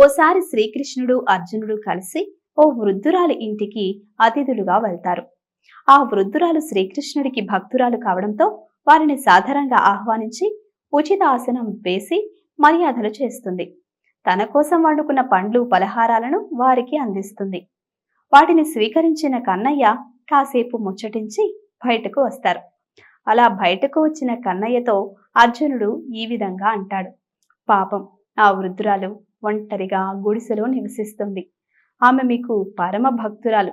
ఓసారి శ్రీకృష్ణుడు అర్జునుడు కలిసి ఓ వృద్ధురాలి ఇంటికి అతిథులుగా వెళ్తారు. ఆ వృద్ధురాలు శ్రీకృష్ణుడికి భక్తురాలు కావడంతో వారిని సాధారణంగా ఆహ్వానించి ఉచిత ఆసనం వేసి మర్యాదలు చేస్తుంది. తన కోసం వండుకున్న పండ్లు పలహారాలను వారికి అందిస్తుంది. వాటిని స్వీకరించిన కన్నయ్య కాసేపు ముచ్చటించి బయటకు వస్తారు. అలా బయటకు వచ్చిన కన్నయ్యతో అర్జునుడు ఈ విధంగా అంటాడు: పాపం, ఆ వృద్ధురాలు ఒంటరిగా గుడిసెలో నివసిస్తుంది. ఆమె మీకు పరమ భక్తురాలు.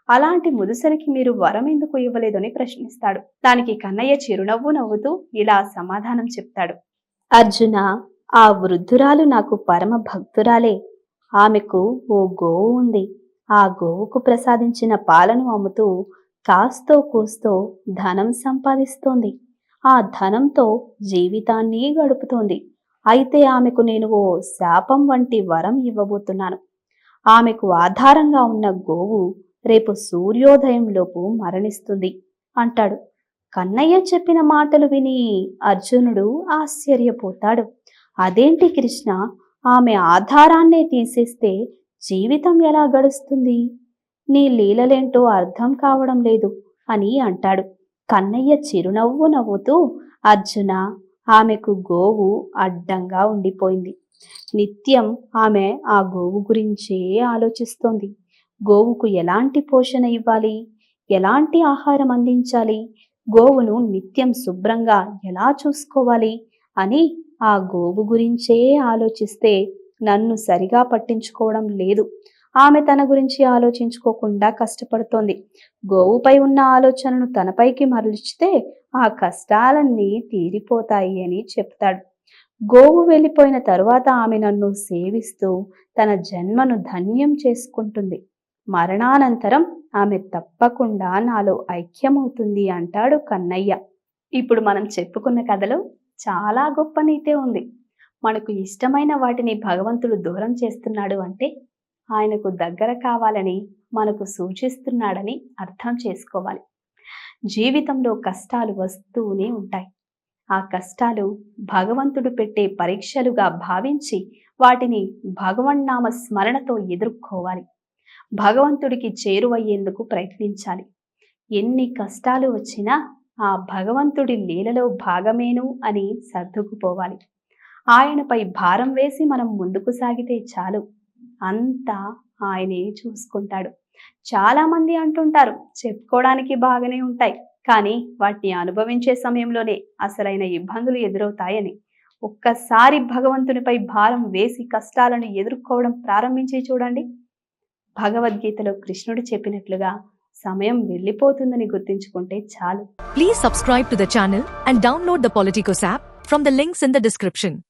అలాంటి ముదుసరికి మీరు వరం ఎందుకు ఇవ్వలేదని ప్రశ్నిస్తాడు. దానికి కన్నయ్య చిరునవ్వు నవ్వుతూ ఇలా సమాధానం చెప్తాడు: అర్జున, ఆ వృద్ధురాలు నాకు పరమ భక్తురాలే. ఆమెకు ఓ గోవు ఉంది. ఆ గోవుకు ప్రసాదించిన పాలను అమ్ముతూ కాస్తో కూస్తో ధనం సంపాదిస్తోంది. ఆ ధనంతో జీవితాన్ని గడుపుతోంది. అయితే ఆమెకు నేను ఓ శాపం వంటి వరం ఇవ్వబోతున్నాను. ఆమెకు ఆధారంగా ఉన్న గోవు రేపు సూర్యోదయంలోపు మరణిస్తుంది అంటాడు. కన్నయ్య చెప్పిన మాటలు విని అర్జునుడు ఆశ్చర్యపోతాడు. అదేంటి కృష్ణ, ఆమె ఆధారాన్నే తీసేస్తే జీవితం ఎలా గడుస్తుంది? నీ లీలలేంటో అర్థం కావడం లేదు అని అంటాడు. కన్నయ్య చిరునవ్వు నవ్వుతూ, అర్జున, ఆమెకు గోవు అడ్డంగా ఉండిపోయింది. నిత్యం ఆమె ఆ గోవు గురించే ఆలోచిస్తోంది. గోవుకు ఎలాంటి పోషణ ఇవ్వాలి, ఎలాంటి ఆహారం అందించాలి, గోవును నిత్యం శుభ్రంగా ఎలా చూసుకోవాలి అని ఆ గోవు గురించే ఆలోచిస్తే నన్ను సరిగా పట్టించుకోవడం లేదు. ఆమె తన గురించి ఆలోచించుకోకుండా కష్టపడుతోంది. గోవుపై ఉన్న ఆలోచనను తనపైకి మరలిస్తే ఆ కష్టాలన్నీ తీరిపోతాయి అని చెప్తాడు. గోవు వెళ్ళిపోయిన తరువాత ఆమె నన్ను సేవిస్తూ తన జన్మను ధన్యం చేసుకుంటుంది. మరణానంతరం ఆమె తప్పకుండా నాలో ఐక్యమవుతుంది అంటాడు కన్నయ్య. ఇప్పుడు మనం చెప్పుకున్న కథలో చాలా గొప్ప నీతే ఉంది. మనకు ఇష్టమైన వాటిని భగవంతుడు దూరం చేస్తున్నాడు అంటే ఆయనకు దగ్గర కావాలని మనకు సూచిస్తున్నాడని అర్థం చేసుకోవాలి. జీవితంలో కష్టాలు వస్తూనే ఉంటాయి. ఆ కష్టాలు భగవంతుడు పెట్టే పరీక్షలుగా భావించి వాటిని భగవన్నామ స్మరణతో ఎదుర్కోవాలి. భగవంతుడికి చేరువయ్యేందుకు ప్రయత్నించాలి. ఎన్ని కష్టాలు వచ్చినా ఆ భగవంతుడి లీలలో భాగమేను అని సర్దుకుపోవాలి. ఆయనపై భారం వేసి మనం ముందుకు సాగితే చాలు, అంతా ఆయనే చూసుకుంటాడు. చాలా మంది అంటుంటారు, చెప్పుకోవడానికి బాగానే ఉంటాయి, కానీ వాటిని అనుభవించే సమయంలోనే అసలైన ఇబ్బందులు ఎదురవుతాయని. ఒక్కసారి భగవంతునిపై భారం వేసి కష్టాలను ఎదుర్కోవడం ప్రారంభించి చూడండి. భగవద్గీతలో కృష్ణుడు చెప్పినట్లుగా సమయం వెళ్ళిపోతుందని గుర్తించుకుంటే చాలు. Please subscribe to the channel and download the Politicos app from the links in the description.